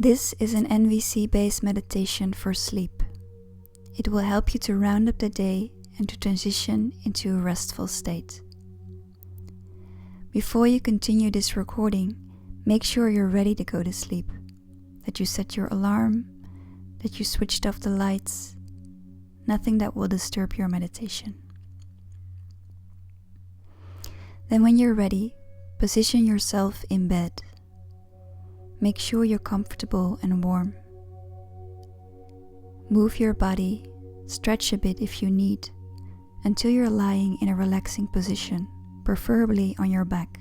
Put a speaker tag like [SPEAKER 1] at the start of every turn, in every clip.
[SPEAKER 1] This is an NVC-based meditation for sleep. It will help you to round up the day and to transition into a restful state. Before you continue this recording, make sure you're ready to go to sleep, that you set your alarm, that you switched off the lights, nothing that will disturb your meditation. Then when you're ready, position yourself in bed. Make sure you're comfortable and warm. Move your body, stretch a bit if you need, until you're lying in a relaxing position, preferably on your back.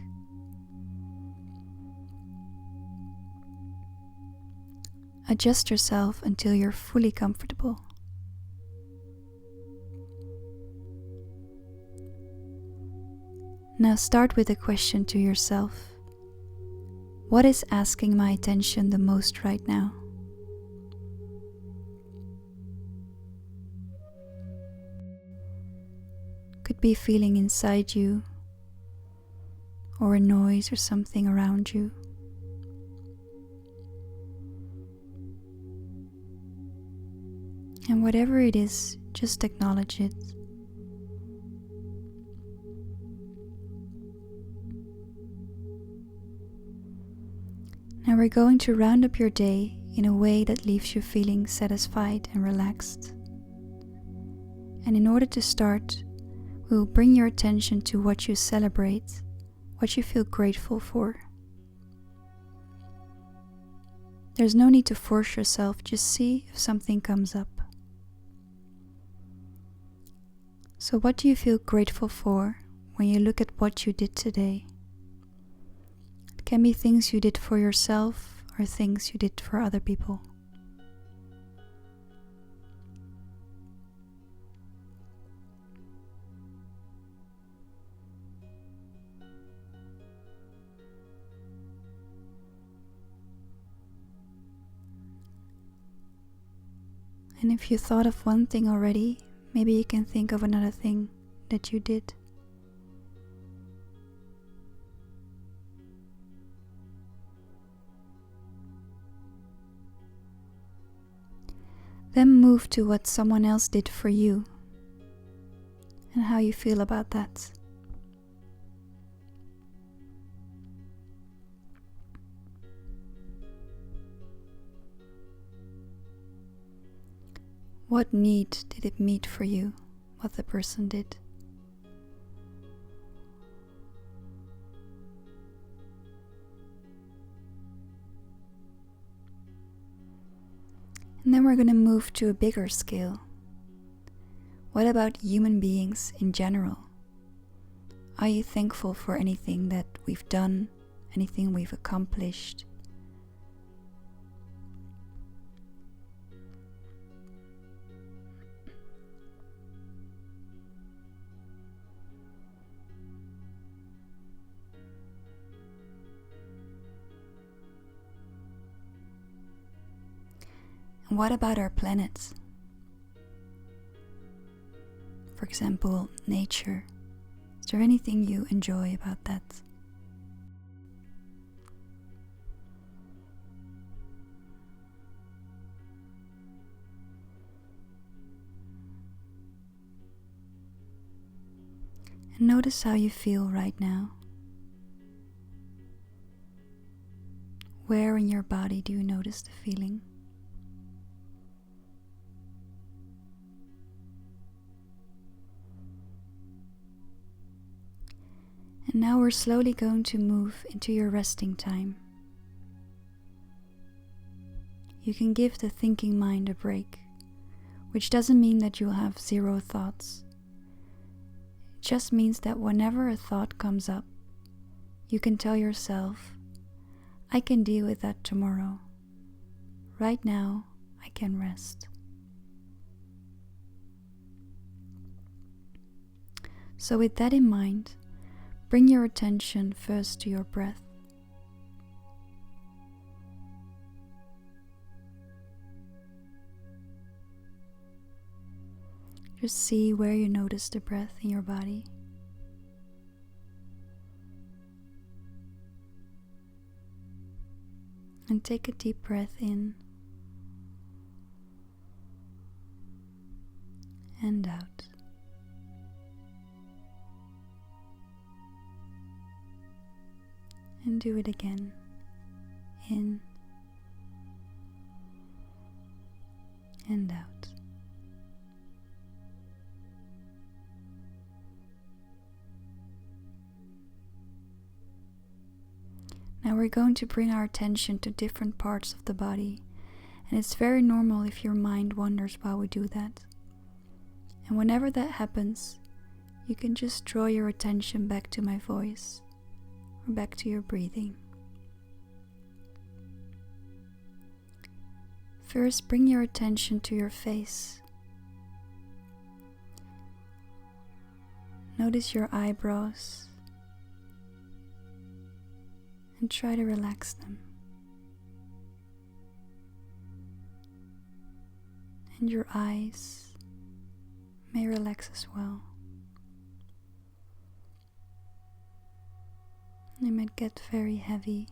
[SPEAKER 1] Adjust yourself until you're fully comfortable. Now start with a question to yourself. What is asking my attention the most right now? Could be a feeling inside you, or a noise or something around you. And whatever it is, just acknowledge it. Now we're going to round up your day in a way that leaves you feeling satisfied and relaxed. And in order to start, we will bring your attention to what you celebrate, what you feel grateful for. There's no need to force yourself, just see if something comes up. So what do you feel grateful for when you look at what you did today? It can be things you did for yourself or things you did for other people. And if you thought of one thing already, maybe you can think of another thing that you did. Then move to what someone else did for you and how you feel about that. What need did it meet for you, what the person did? And then we're going to move to a bigger scale. What about human beings in general? Are you thankful for anything that we've done, anything we've accomplished? And what about our planet? For example, nature. Is there anything you enjoy about that? And notice how you feel right now. Where in your body do you notice the feeling? And now we're slowly going to move into your resting time. You can give the thinking mind a break, which doesn't mean that you'll have zero thoughts. It just means that whenever a thought comes up, you can tell yourself, I can deal with that tomorrow. Right now, I can rest. So with that in mind, bring your attention first to your breath. Just see where you notice the breath in your body. And take a deep breath in and out. And do it again. In and out. Now we're going to bring our attention to different parts of the body, and it's very normal if your mind wanders while we do that. And whenever that happens, you can just draw your attention back to my voice or back to your breathing. First, bring your attention to your face. Notice your eyebrows and try to relax them. And your eyes may relax as well. They might get very heavy.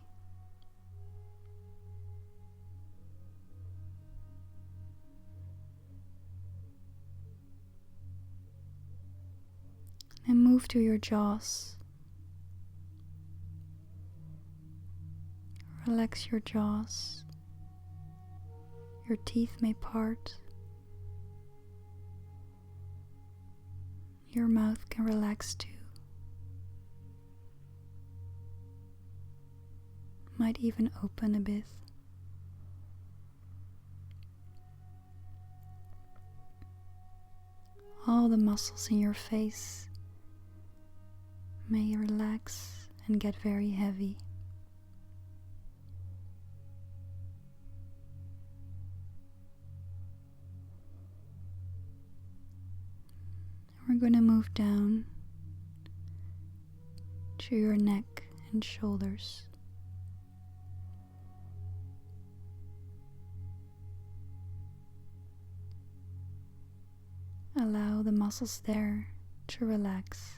[SPEAKER 1] And move to your jaws. Relax your jaws. Your teeth may part. Your mouth can relax too. Might even open a bit. All the muscles in your face may relax and get very heavy. We're going to move down to your neck and shoulders. Allow the muscles there to relax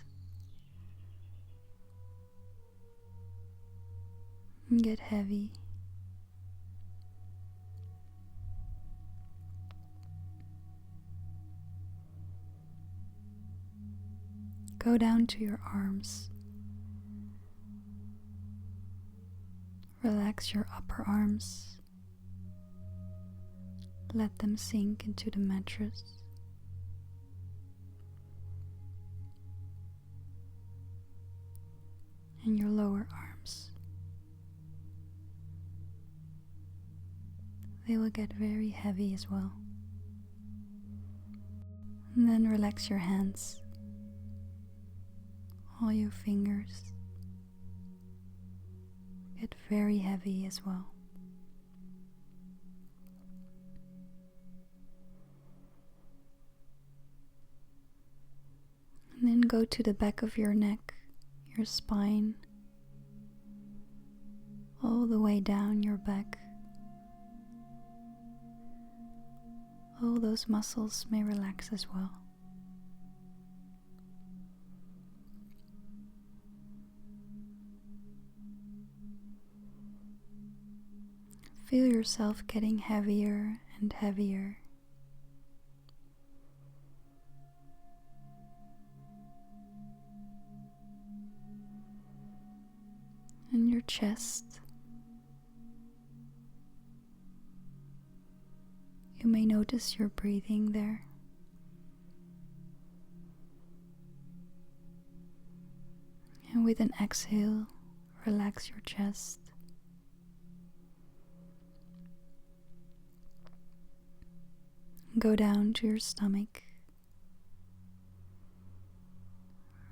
[SPEAKER 1] and get heavy. Go down to your arms. Relax your upper arms. Let them sink into the mattress. And your lower arms. They will get very heavy as well. And then relax your hands. All your fingers get very heavy as well. And then go to the back of your neck, your spine, all the way down your back. All those muscles may relax as well. Feel yourself getting heavier and heavier. And your chest. You may notice your breathing there. And with an exhale, relax your chest. Go down to your stomach.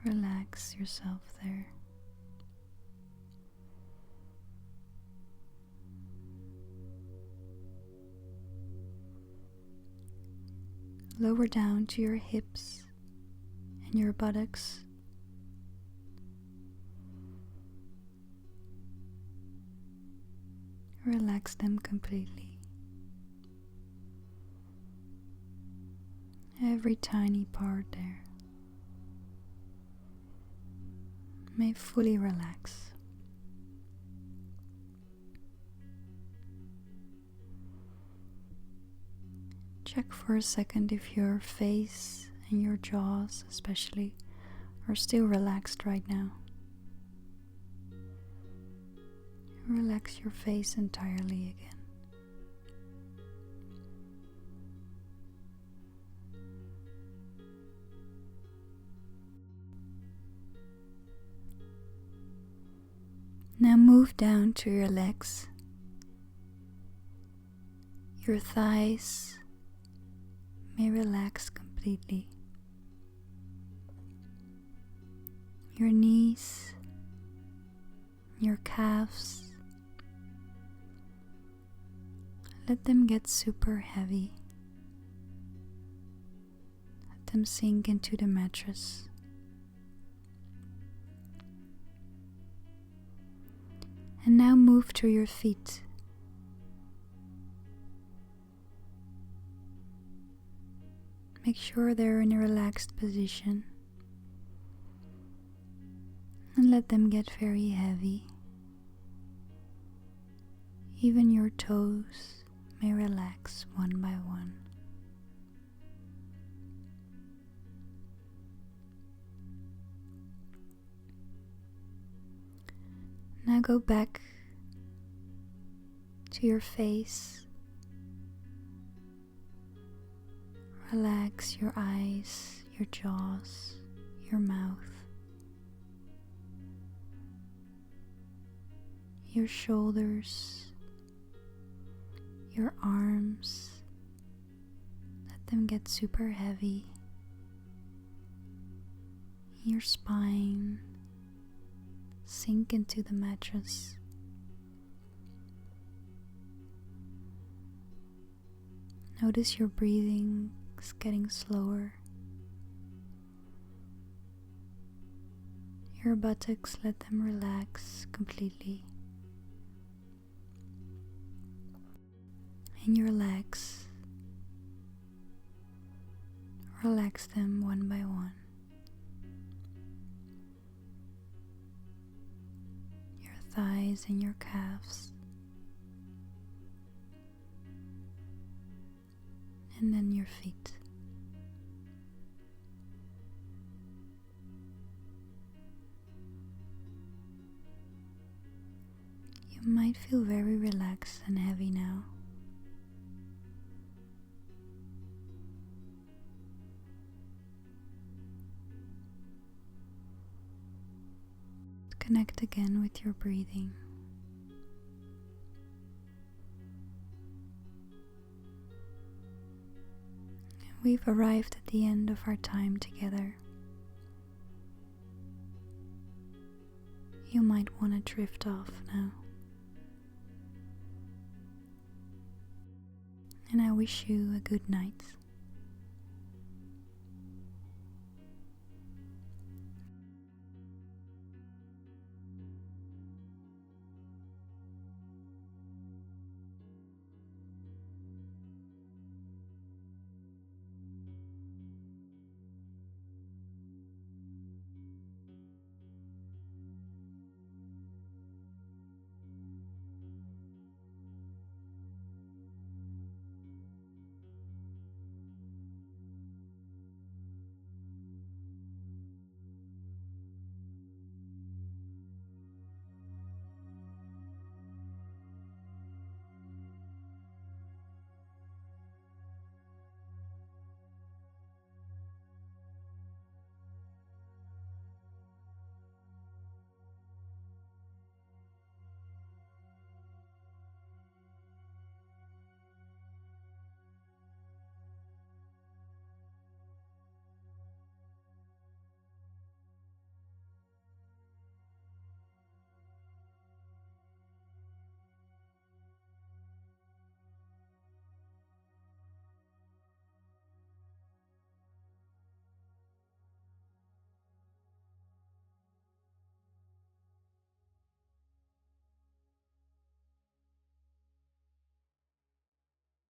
[SPEAKER 1] Relax yourself there. Lower down to your hips and your buttocks. Relax them completely. Every tiny part there may fully relax. Check for a second if your face and your jaws especially are still relaxed right now. Relax your face entirely again. Now move down to your legs. Your thighs may relax completely. Your knees, your calves, let them get super heavy. Let them sink into the mattress. And now move to your feet. Make sure they're in a relaxed position. And let them get very heavy. Even your toes may relax one by one. Now go back to your face. Relax your eyes, your jaws, your mouth, your shoulders, your arms. Let them get super heavy. Your spine. Sink into the mattress. Notice your breathing is getting slower. Your buttocks, let them relax completely. And your legs, relax them one by one. Thighs and your calves, and then your feet. You might feel very relaxed and heavy now. Connect again with your breathing. We've arrived at the end of our time together. You might want to drift off now. And I wish you a good night.